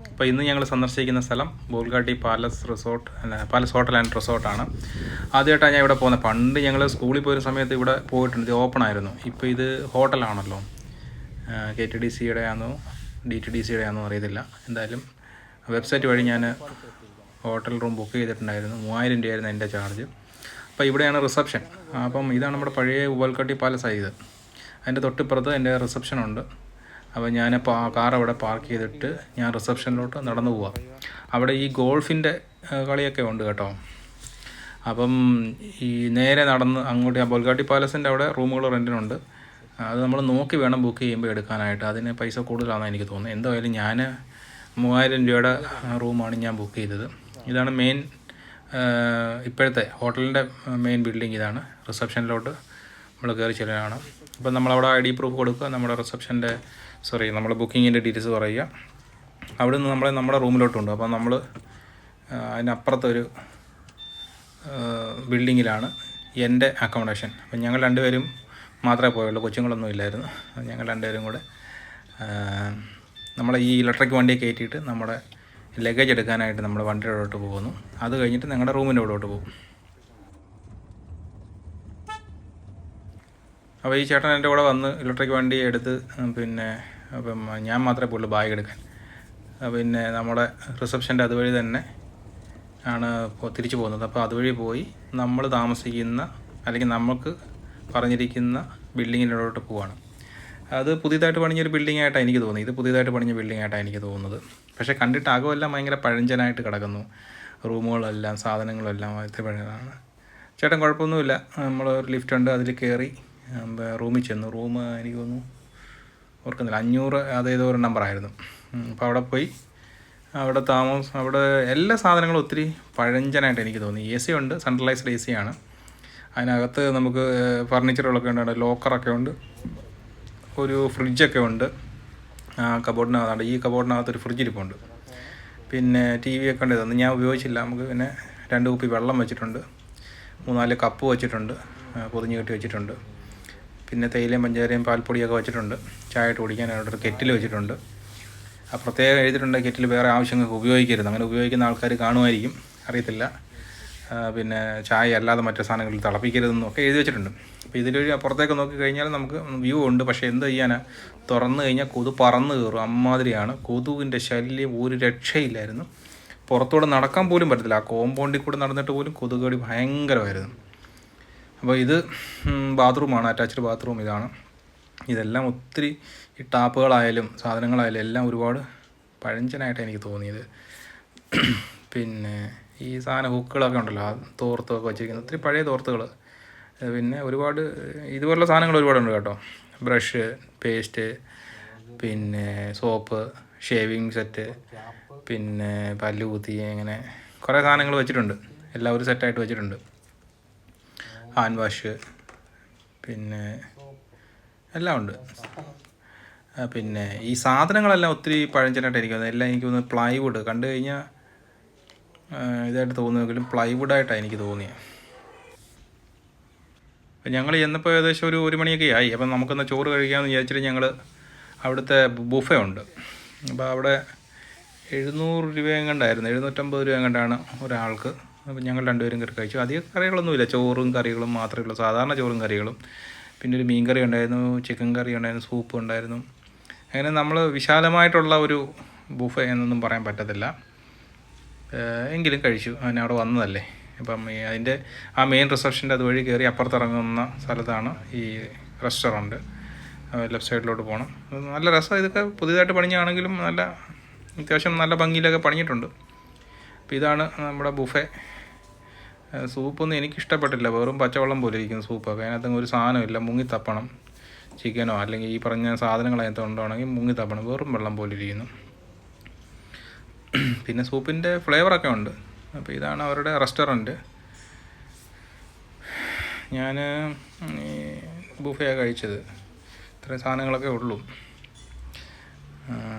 അപ്പോൾ ഇന്ന് ഞങ്ങൾ സന്ദർശിക്കുന്ന സ്ഥലം ബോൾഗാട്ടി പാലസ് ഹോട്ടൽ ആൻഡ് റിസോർട്ടാണ്. ആദ്യമായിട്ടാണ് ഞാൻ ഇവിടെ പോകുന്നത്. പണ്ട് ഞങ്ങൾ സ്കൂളിൽ പോയൊരു സമയത്ത് ഇവിടെ പോയിട്ടുണ്ട്, ഇത് ഓപ്പൺ ആയിരുന്നു. ഇപ്പോൾ ഇത് ഹോട്ടലാണല്ലോ. KTDCയുടെ ആണോ DTDCയുടെ ആണോ അറിയത്തില്ല. എന്തായാലും വെബ്സൈറ്റ് വഴി ഞാൻ ഹോട്ടൽ റൂം ബുക്ക് ചെയ്തിട്ടുണ്ടായിരുന്നു. 3000 രൂപയായിരുന്നു എൻ്റെ ചാർജ്. അപ്പോൾ ഇവിടെയാണ് റിസപ്ഷൻ. അപ്പം ഇതാണ് നമ്മുടെ പഴയ ബോൾഗാട്ടി പാലസ് ആയത്. അതിൻ്റെ തൊട്ടിപ്പുറത്ത് എൻ്റെ റിസപ്ഷനുണ്ട്. അപ്പോൾ ഞാൻ കാർ അവിടെ പാർക്ക് ചെയ്തിട്ട് ഞാൻ റിസപ്ഷനിലോട്ട് നടന്നു പോവാം. അവിടെ ഈ ഗോൾഫിൻ്റെ കളിയൊക്കെ ഉണ്ട് കേട്ടോ. അപ്പം ഈ നേരെ നടന്ന് അങ്ങോട്ട് ബോൾഗാട്ടി പാലസിൻ്റെ അവിടെ റൂമുകൾ റെൻറ്റിനുണ്ട്. അത് നമ്മൾ നോക്കി വേണം ബുക്ക് ചെയ്യുമ്പോൾ എടുക്കാനായിട്ട്. അതിന് പൈസ കൂടുതലാണെന്ന് എനിക്ക് തോന്നുന്നത്. എന്തായാലും ഞാൻ 3000 രൂപയുടെ റൂമാണ് ഞാൻ ബുക്ക് ചെയ്തത്. ഇതാണ് മെയിൻ ഇപ്പോഴത്തെ ഹോട്ടലിൻ്റെ മെയിൻ ബിൽഡിംഗ്. ഇതാണ് റിസപ്ഷനിലോട്ട് നമ്മൾ കയറി ചെല്ലാനാണ്. അപ്പം നമ്മളവിടെ ID പ്രൂഫ് കൊടുക്കുക, നമ്മുടെ നമ്മുടെ ബുക്കിങ്ങിൻ്റെ ഡീറ്റെയിൽസ് പറയുക. അവിടെ നിന്ന് നമ്മുടെ റൂമിലോട്ടുണ്ട്. അപ്പം നമ്മൾ അതിനപ്പുറത്തൊരു ബിൽഡിങ്ങിലാണ് എൻ്റെ അക്കോമഡേഷൻ. അപ്പം ഞങ്ങൾ രണ്ടുപേരും മാത്രമേ പോയുള്ളൂ, കൊച്ചുങ്ങളൊന്നും ഇല്ലായിരുന്നു. ഞങ്ങൾ രണ്ടുപേരും കൂടെ നമ്മളെ ഈ ഇലക്ട്രിക് വണ്ടിയെ കയറ്റിയിട്ട് നമ്മുടെ ലഗേജ് എടുക്കാനായിട്ട് നമ്മുടെ വണ്ടിയോടോട്ട് പോകുന്നു. അത് കഴിഞ്ഞിട്ട് ഞങ്ങളുടെ റൂമിൻ്റെ അവിടോട്ട് പോകും. അപ്പോൾ ഈ ചേട്ടൻ എൻ്റെ കൂടെ വന്ന് ഇലക്ട്രിക് വണ്ടി എടുത്ത് അപ്പം ഞാൻ മാത്രമേ പോയുള്ളൂ ബാഗ് എടുക്കാൻ. പിന്നെ നമ്മുടെ റിസപ്ഷൻ്റെ അതുവഴി തന്നെ ആണ് തിരിച്ചു പോകുന്നത്. അപ്പോൾ അതുവഴി പോയി നമ്മൾ താമസിക്കുന്ന അല്ലെങ്കിൽ നമുക്ക് പറഞ്ഞിരിക്കുന്ന ബിൽഡിങ്ങിനോട്ട് പോവാണ്. അത് പുതിയതായിട്ട് പണിഞ്ഞൊരു ബിൽഡിംഗ് ആയിട്ടാണ് എനിക്ക് തോന്നി. ഇത് പുതിയതായിട്ട് പണിഞ്ഞ ബിൽഡിംഗ് ആയിട്ടാണ് എനിക്ക് തോന്നുന്നത്. പക്ഷേ കണ്ടിട്ട് അകമെല്ലാം ഭയങ്കര പഴഞ്ചനായിട്ട് കിടക്കുന്നു. റൂമുകളെല്ലാം സാധനങ്ങളെല്ലാം ഇത്തിരി പഴയതാണ്. ചേട്ടൻ കുഴപ്പമൊന്നുമില്ല. നമ്മൾ ഒരു ലിഫ്റ്റ് ഉണ്ട്, അതിൽ കയറി റൂമിൽ ചെന്നു. റൂം എനിക്ക് തോന്നുന്നു ഓർക്കുന്നില്ല, 500 അതേതോ ഒരു നമ്പറായിരുന്നു. അപ്പോൾ അവിടെ പോയി അവിടെ അവിടെ എല്ലാ സാധനങ്ങളും ഒത്തിരി പഴഞ്ചനായിട്ട് എനിക്ക് തോന്നി. AC ഉണ്ട്, സെൻട്രലൈസ്ഡ് AC ആണ്. അതിനകത്ത് നമുക്ക് ഫർണിച്ചറുകളൊക്കെ ഉണ്ട്, ലോക്കറൊക്കെ ഉണ്ട്, ഒരു ഫ്രിഡ്ജൊക്കെ ഉണ്ട്. കബോർഡിനകത്തുണ്ട്. ഈ കബോർഡിനകത്തൊരു ഫ്രിഡ്ജ് ഇരിപ്പുണ്ട്. പിന്നെ TV ഒക്കെ ഉണ്ട്. ഇതൊന്നും ഞാൻ ഉപയോഗിച്ചില്ല. നമുക്ക് പിന്നെ 2 കുപ്പി വെള്ളം വെച്ചിട്ടുണ്ട്, 3-4 കപ്പ് വെച്ചിട്ടുണ്ട്, പൊതിഞ്ഞ് കെട്ടി വെച്ചിട്ടുണ്ട്. പിന്നെ തേയിലയും പഞ്ചാരയും പാൽപ്പൊടിയൊക്കെ വെച്ചിട്ടുണ്ട്. ചായ ഇട്ട് കുടിക്കാനായിട്ടൊരു കെറ്റിൽ വെച്ചിട്ടുണ്ട്. പ്രത്യേകം എഴുതിയിട്ടുണ്ട് കെറ്റിൽ വേറെ ആവശ്യങ്ങൾക്ക് ഉപയോഗിക്കരുത്. അങ്ങനെ ഉപയോഗിക്കുന്ന ആൾക്കാർ കാണുമായിരിക്കും, അറിയത്തില്ല. പിന്നെ ചായ അല്ലാതെ മറ്റു സാധനങ്ങളിൽ തിളപ്പിക്കരുതെന്നും ഒക്കെ എഴുതി വെച്ചിട്ടുണ്ട്. അപ്പോൾ ഇതിലൊരു പുറത്തേക്ക് നോക്കി കഴിഞ്ഞാൽ നമുക്ക് വ്യൂ ഉണ്ട്. പക്ഷേ എന്ത് ചെയ്യാനാ, തുറന്നു കഴിഞ്ഞാൽ കൊതു പറന്ന് കയറും. അമ്മാതിരിയാണ് കൊതുകിൻ്റെ ശല്യം, ഒരു രക്ഷയില്ലായിരുന്നു. പുറത്തൂടെ നടക്കാൻ പോലും പറ്റത്തില്ല. ആ കോമ്പൗണ്ടിൽ കൂടെ നടന്നിട്ട് പോലും കൊതുകടി ഭയങ്കരമായിരുന്നു. അപ്പോൾ ഇത് ബാത്റൂമാണ്, അറ്റാച്ച്ഡ് ബാത്റൂം ഇതാണ്. ഇതെല്ലാം ഒത്തിരി ഈ ടാപ്പുകളായാലും സാധനങ്ങളായാലും എല്ലാം ഒരുപാട് പഴഞ്ചനായിട്ട് എനിക്ക് തോന്നിയത്. പിന്നെ ഈ സാധനം ഹുക്കുകളൊക്കെ ഉണ്ടല്ലോ, ആ തോർത്തൊക്കെ വെച്ചിരിക്കുന്നത് ഒത്തിരി പഴയ തോർത്തുകൾ. പിന്നെ ഒരുപാട് ഇതുപോലുള്ള സാധനങ്ങൾ ഒരുപാടുണ്ട് കേട്ടോ. ബ്രഷ്, പേസ്റ്റ്, പിന്നെ സോപ്പ്, ഷേവിങ് സെറ്റ്, പിന്നെ പല്ല് കുത്തി, അങ്ങനെ കുറേ സാധനങ്ങൾ വെച്ചിട്ടുണ്ട്. എല്ലാം ഒരു സെറ്റായിട്ട് വെച്ചിട്ടുണ്ട്. ഹാൻഡ് വാഷ്, പിന്നെ എല്ലാം ഉണ്ട്. പിന്നെ ഈ സാധനങ്ങളെല്ലാം ഒത്തിരി പഴഞ്ചനായിട്ട് എനിക്ക് തോന്നുന്നത്. എല്ലാം എനിക്ക് തോന്നുന്നത് പ്ലൈവുഡ് കണ്ടു കഴിഞ്ഞാൽ ഇതായിട്ട് തോന്നുമെങ്കിലും പ്ലൈവുഡായിട്ടാണ് എനിക്ക് തോന്നിയത്. അപ്പം ഞങ്ങൾ ചെന്നപ്പോൾ ഏകദേശം ഒരു 1 മണിയൊക്കെ ആയി. അപ്പം നമുക്കൊന്ന് ചോറ് കഴിക്കാമെന്ന് വിചാരിച്ചിട്ട് ഞങ്ങൾ അവിടുത്തെ ബുഫേ ഉണ്ട്. അപ്പോൾ അവിടെ 700 രൂപ എങ്ങാണ്ടായിരുന്നു, 750 രൂപ എങ്ങാണ്ടാണ് ഒരാൾക്ക്. അപ്പം ഞങ്ങൾ രണ്ടുപേരും കയറി കഴിച്ചു. അധികം കറികളൊന്നുമില്ല, ചോറും കറികളും മാത്രമേ ഉള്ളൂ, സാധാരണ ചോറും കറികളും. പിന്നെ ഒരു മീൻ കറി ഉണ്ടായിരുന്നു, ചിക്കൻ കറി ഉണ്ടായിരുന്നു, സൂപ്പ് ഉണ്ടായിരുന്നു. അങ്ങനെ നമ്മൾ വിശാലമായിട്ടുള്ള ഒരു ബുഫേ എന്നൊന്നും പറയാൻ പറ്റത്തില്ല, എങ്കിലും കഴിച്ചു. അതിന് അവിടെ വന്നതല്ലേ. അപ്പം അതിൻ്റെ ആ മെയിൻ റിസപ്ഷൻ്റെ അതുവഴി കയറി അപ്പുറത്തിറങ്ങുന്ന സ്ഥലത്താണ് ഈ റെസ്റ്റോറൻറ്റ്. ലെഫ്റ്റ് സൈഡിലോട്ട് പോകണം. നല്ല രസം. ഇതൊക്കെ പുതിയതായിട്ട് പണിഞ്ഞാണെങ്കിലും നല്ല അത്യാവശ്യം നല്ല ഭംഗിയിലൊക്കെ പണിഞ്ഞിട്ടുണ്ട്. അപ്പോൾ ഇതാണ് നമ്മുടെ ബുഫേ. സൂപ്പൊന്നും എനിക്കിഷ്ടപ്പെട്ടില്ല, വെറും പച്ചവെള്ളം പോലെ ഇരിക്കുന്ന സൂപ്പൊക്കെ. അതിനകത്ത് ഒരു സാധനമില്ല, മുങ്ങി തപ്പണം. ചിക്കനോ അല്ലെങ്കിൽ ഈ പറഞ്ഞ സാധനങ്ങൾ അതിനകത്ത് ഉണ്ടോണെങ്കിൽ മുങ്ങി തപ്പണം, വെറും വെള്ളം പോലെ ഇരിക്കുന്നു. പിന്നെ സൂപ്പിൻ്റെ ഫ്ലേവറൊക്കെ ഉണ്ട്. അപ്പോൾ ഇതാണ് അവരുടെ റെസ്റ്റോറൻറ്റ്. ഞാൻ ബുഫയാണ് കഴിച്ചത്. ഇത്രയും സാധനങ്ങളൊക്കെ ഉള്ളൂ.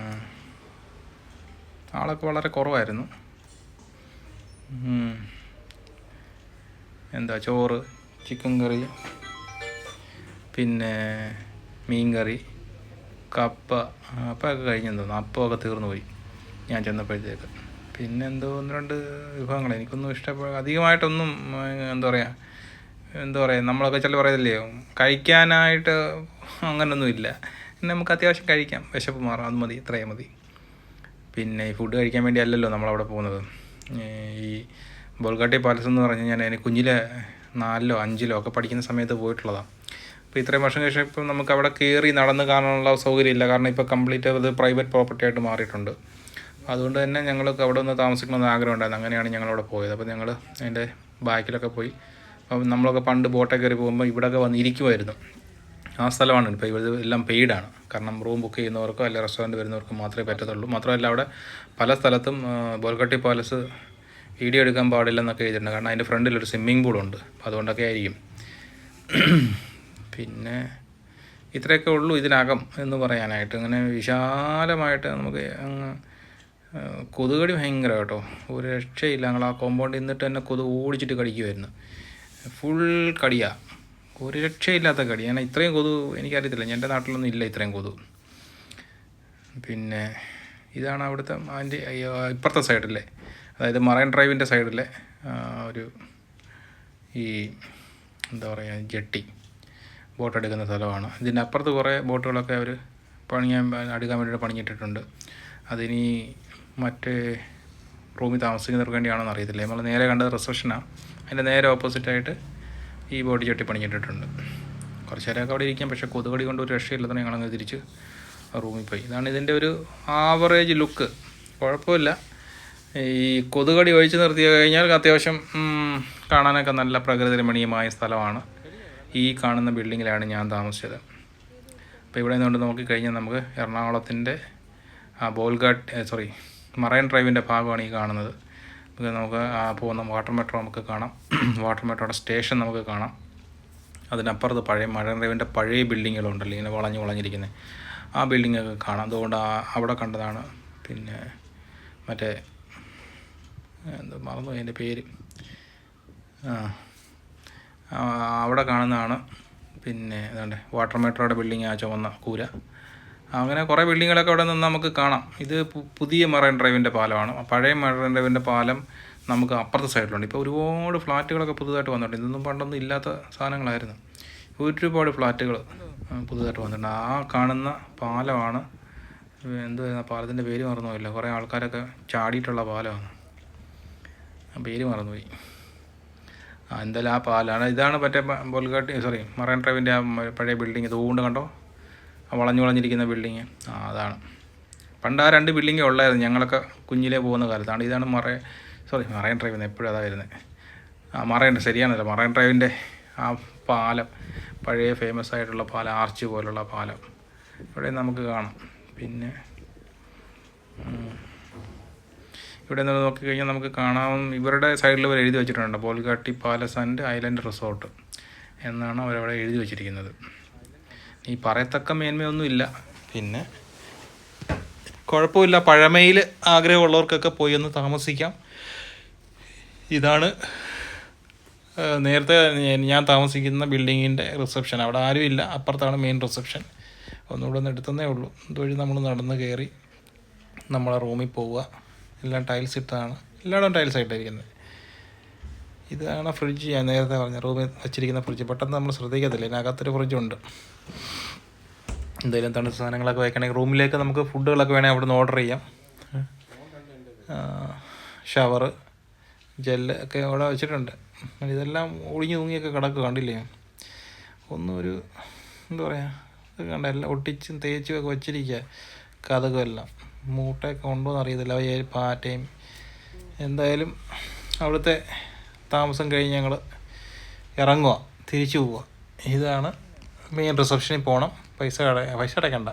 ആളൊക്കെ വളരെ കുറവായിരുന്നു. ചോറ്, ചിക്കൻ കറി, പിന്നെ മീൻ കറി, കപ്പ. അപ്പമൊക്കെ കഴിഞ്ഞെന്ന് തോന്നുന്നു. അപ്പമൊക്കെ തീർന്നു പോയി. ഞാൻ ചെന്നപ്പോഴത്തേക്ക്. പിന്നെ എന്തോ 1-2 വിഭവങ്ങൾ എനിക്കൊന്നും അധികമായിട്ടൊന്നും എന്താ പറയുക നമ്മളൊക്കെ ചില പറയത്തില്ലേ കഴിക്കാനായിട്ട് അങ്ങനൊന്നും ഇല്ല. പിന്നെ നമുക്ക് അത്യാവശ്യം കഴിക്കാം, വിശപ്പ് മാറാം, അത് മതി, ഇത്രയും മതി. പിന്നെ ഈ ഫുഡ് കഴിക്കാൻ വേണ്ടി അല്ലല്ലോ നമ്മളവിടെ പോകുന്നത്. ഈ ബോൾഗാട്ടി പാലസ് എന്ന് പറഞ്ഞ് ഞാൻ അതിന് കുഞ്ഞിലെ 4-ലോ 5-ലോ ഒക്കെ പഠിക്കുന്ന സമയത്ത് പോയിട്ടുള്ളതാണ്. അപ്പോൾ ഇത്രയും വർഷം ശേഷം ഇപ്പം നമുക്ക് അവിടെ കയറി നടന്ന് കാണാനുള്ള സൗകര്യമില്ല. കാരണം ഇപ്പോൾ കംപ്ലീറ്റ് അത് പ്രൈവറ്റ് പ്രോപ്പർട്ടി ആയിട്ട് മാറിയിട്ടുണ്ട്. അതുകൊണ്ട് തന്നെ ഞങ്ങൾക്ക് അവിടെ ഒന്ന് താമസിക്കണമെന്ന് ആഗ്രഹം ഉണ്ടായിരുന്നു. അങ്ങനെയാണ് ഞങ്ങളവിടെ പോയത്. അപ്പോൾ ഞങ്ങൾ അതിൻ്റെ ബാക്കിലൊക്കെ പോയി. അപ്പം നമ്മളൊക്കെ പണ്ട് ബോട്ടൊക്കെ കയറി പോകുമ്പോൾ ഇവിടെയൊക്കെ വന്ന് ഇരിക്കുമായിരുന്നു. ആ സ്ഥലമാണ്. ഇപ്പോൾ ഇത് എല്ലാം പെയ്ഡാണ്. കാരണം റൂം ബുക്ക് ചെയ്യുന്നവർക്കോ അല്ലെങ്കിൽ റെസ്റ്റോറൻറ്റ് വരുന്നവർക്കോ മാത്രമേ പറ്റത്തുള്ളൂ. മാത്രമല്ല അവിടെ പല സ്ഥലത്തും ബോൾഗാട്ടി പാലസ് വീഡിയോ എടുക്കാൻ പാടില്ലെന്നൊക്കെ എഴുതിയിട്ടുണ്ട്. കാരണം അതിൻ്റെ ഫ്രണ്ടിലൊരു സ്വിമ്മിംഗ് പൂളുണ്ട്. അതുകൊണ്ടൊക്കെ ആയിരിക്കും. പിന്നെ ഇത്രയൊക്കെ ഉള്ളൂ ഇതിനകം എന്ന് പറയാനായിട്ട്. അങ്ങനെ വിശാലമായിട്ട് നമുക്ക് കൊതുകടി ഭയങ്കര കേട്ടോ, ഒരു രക്ഷയില്ല. ഞങ്ങൾ ആ കോമ്പൗണ്ടിൽ നിന്നിട്ട് തന്നെ കൊതുക് ഓടിച്ചിട്ട് കടിക്കുമായിരുന്നു. ഫുൾ കടിയാണ്, ഒരു രക്ഷയില്ലാത്ത കടി. ഞാൻ ഇത്രയും കൊതുക് എനിക്കറിയത്തില്ല, എൻ്റെ നാട്ടിലൊന്നും ഇല്ല ഇത്രയും കൊതുക്. പിന്നെ ഇതാണ് അവിടുത്തെ അതിൻ്റെ ഇപ്പുറത്തെ സൈഡിലെ, അതായത് മറൈൻ ഡ്രൈവിൻ്റെ സൈഡിലെ ഒരു ഈ എന്താ പറയുക ജെട്ടി, ബോട്ട് എടുക്കുന്ന സ്ഥലമാണ്. ഇതിൻ്റെ അപ്പുറത്ത് കുറേ ബോട്ടുകളൊക്കെ അവർ അടുക്കാൻ വേണ്ടിയിട്ട് പണിഞ്ഞിട്ടിട്ടുണ്ട്. അതിനി മറ്റേ റൂമിൽ താമസിക്കുന്നവർക്ക് വേണ്ടിയാണെന്ന് അറിയത്തില്ല. നമ്മൾ നേരെ കണ്ടത് റിസപ്ഷനാണ്, അതിൻ്റെ നേരെ ഓപ്പോസിറ്റായിട്ട് ഈ ബോട്ട് ചട്ടി പണിഞ്ഞിട്ടിട്ടുണ്ട്. കുറച്ച് നേരമൊക്കെ അവിടെ ഇരിക്കാം. പക്ഷേ കൊതുകടി കൊണ്ട് ഒരു രക്ഷയില്ലാതെ ഞങ്ങളങ്ങ് തിരിച്ച് റൂമിൽ പോയി. ഇതാണ് ഇതിൻ്റെ ഒരു ആവറേജ് ലുക്ക്. കുഴപ്പമില്ല. ഈ കൊതുകടി ഒഴിച്ച് നിർത്തി കഴിഞ്ഞാൽ അത്യാവശ്യം കാണാനൊക്കെ നല്ല പ്രകൃതി രമണീയമായ സ്ഥലമാണ്. ഈ കാണുന്ന ബിൽഡിങ്ങിലാണ് ഞാൻ താമസിച്ചത്. അപ്പോൾ ഇവിടെ നിന്നുകൊണ്ട് നോക്കിക്കഴിഞ്ഞാൽ നമുക്ക് എറണാകുളത്തിൻ്റെ മറൈൻ ഡ്രൈവിൻ്റെ ഭാഗമാണ് ഈ കാണുന്നത്. നമുക്ക് പോകുന്ന വാട്ടർ മെട്രോ നമുക്ക് കാണാം. വാട്ടർ മെട്രോയുടെ സ്റ്റേഷൻ നമുക്ക് കാണാം. അതിനപ്പുറത്ത് പഴയ മറൈൻ ഡ്രൈവിൻ്റെ പഴയ ബിൽഡിങ്ങുകളുണ്ടല്ലോ, ഇങ്ങനെ വളഞ്ഞിരിക്കുന്നത്, ആ ബിൽഡിങ്ങൊക്കെ കാണാം. അതുകൊണ്ട് അവിടെ കണ്ടതാണ്. പിന്നെ മറ്റേ മറന്നു അതിൻ്റെ പേര്, അവിടെ കാണുന്നതാണ്. പിന്നെ ഏതാണ്ട് വാട്ടർ മെട്രോയുടെ ബിൽഡിങ്, ആ ചുവന്ന കൂര, അങ്ങനെ കുറേ ബിൽഡിങ്ങുകളൊക്കെ അവിടെ നിന്ന് നമുക്ക് കാണാം. ഇത് പുതിയ മറൈൻ ഡ്രൈവിൻ്റെ പാലമാണ്. പഴയ മറൈൻ ഡ്രൈവിൻ്റെ പാലം നമുക്ക് അപ്പുറത്തെ സൈഡിലുണ്ട്. ഇപ്പോൾ ഒരുപാട് ഫ്ലാറ്റുകളൊക്കെ പുതുതായിട്ട് വന്നിട്ടുണ്ട്. ഇതൊന്നും പണ്ടൊന്നും ഇല്ലാത്ത സാധനങ്ങളായിരുന്നു. ഒരുപാട് ഫ്ലാറ്റുകൾ പുതുതായിട്ട് വന്നിട്ടുണ്ട്. ആ കാണുന്ന പാലമാണ്, എന്തുവായിരുന്നു പാലത്തിൻ്റെ പേര് മറന്നുപോയില്ല, കുറേ ആൾക്കാരൊക്കെ ചാടിയിട്ടുള്ള പാലമാണ്, പേര് മറന്നുപോയി. എന്തായാലും ആ പാലാണ്. ഇതാണ് മറ്റേ മറൈൻ ഡ്രൈവിൻ്റെ ആ പഴയ ബിൽഡിങ്. ഇതുകൊണ്ട് കണ്ടോ, വളഞ്ഞിരിക്കുന്ന ബിൽഡിങ്, അതാണ്. പണ്ട് ആ 2 ബിൽഡിങ്ങേ ഉള്ളായിരുന്നു ഞങ്ങളൊക്കെ കുഞ്ഞിലേ പോകുന്ന കാലത്താണ്. ഇതാണ് മറൈൻ ഡ്രൈവ്, എപ്പോഴും അതാ വരുന്നത്. ശരിയാണല്ലോ, മറൈൻ ഡ്രൈവിൻ്റെ ആ പാലം, പഴയ ഫേമസ് ആയിട്ടുള്ള പാലം, ആർച്ച് പോലുള്ള പാലം ഇവിടെ നമുക്ക് കാണാം. പിന്നെ ഇവിടെ നിന്ന് നോക്കിക്കഴിഞ്ഞാൽ നമുക്ക് കാണാം, ഇവരുടെ സൈഡിൽ ഇവർ എഴുതി വെച്ചിട്ടുണ്ട് Bolgatty palace and island resort എന്നാണ് അവരവിടെ എഴുതി വെച്ചിരിക്കുന്നത്. ഈ പറയത്തക്ക മേന്മയൊന്നുമില്ല. പിന്നെ കുഴപ്പമില്ല, പഴമയിൽ ആഗ്രഹമുള്ളവർക്കൊക്കെ പോയി ഒന്ന് താമസിക്കാം. ഇതാണ് നേരത്തെ ഞാൻ താമസിക്കുന്ന ബിൽഡിങ്ങിൻ്റെ റിസപ്ഷൻ. അവിടെ ആരുമില്ല, അപ്പുറത്താണ് മെയിൻ റിസപ്ഷൻ. ഒന്നുകൂടെ ഒന്ന് എടുത്തതേ ഉള്ളൂ. ഇതുവഴി നമ്മൾ നടന്ന് കയറി നമ്മളെ റൂമിൽ പോവുക. എല്ലാം ടൈൽസ് ഇട്ടതാണ്, എല്ലായിടവും ടൈൽസ് ആയിട്ടായിരിക്കുന്നത്. ഇതാണ് ഫ്രിഡ്ജ്, ഞാൻ നേരത്തെ പറഞ്ഞ റൂമിൽ വെച്ചിരിക്കുന്ന ഫ്രിഡ്ജ്. പെട്ടെന്ന് നമ്മൾ ശ്രദ്ധിക്കത്തില്ല, ഇതിനകത്തൊരു ഫ്രിഡ്ജുണ്ട്. എന്തെങ്കിലും തണുത്ത സാധനങ്ങളൊക്കെ വയ്ക്കണമെങ്കിൽ റൂമിലേക്ക് നമുക്ക് ഫുഡുകളൊക്കെ വേണമെങ്കിൽ അവിടെ നിന്ന് ഓർഡർ ചെയ്യാം. ഷവർ, ജെല്ല് ഒക്കെ അവിടെ വെച്ചിട്ടുണ്ട്. ഇതെല്ലാം ഒളിഞ്ഞു തൂങ്ങിയൊക്കെ കിടക്കുക, കണ്ടില്ലേ? ഒരു എന്താ പറയുക, ഇത് കണ്ട എല്ലാം ഒട്ടിച്ചും തേച്ചും ഒക്കെ വെച്ചിരിക്കുക. കഥകുമെല്ലാം മൂട്ടയൊക്കെ ഉണ്ടോ എന്ന് അറിയത്തില്ല, പാറ്റയും. എന്തായാലും അവിടുത്തെ താമസം കഴിഞ്ഞ് ഞങ്ങൾ ഇറങ്ങുക, തിരിച്ചു പോവുക. ഇതാണ് മെയിൻ റിസപ്ഷനിൽ പോകണം. പൈസ അടയ്ക്കണ്ട.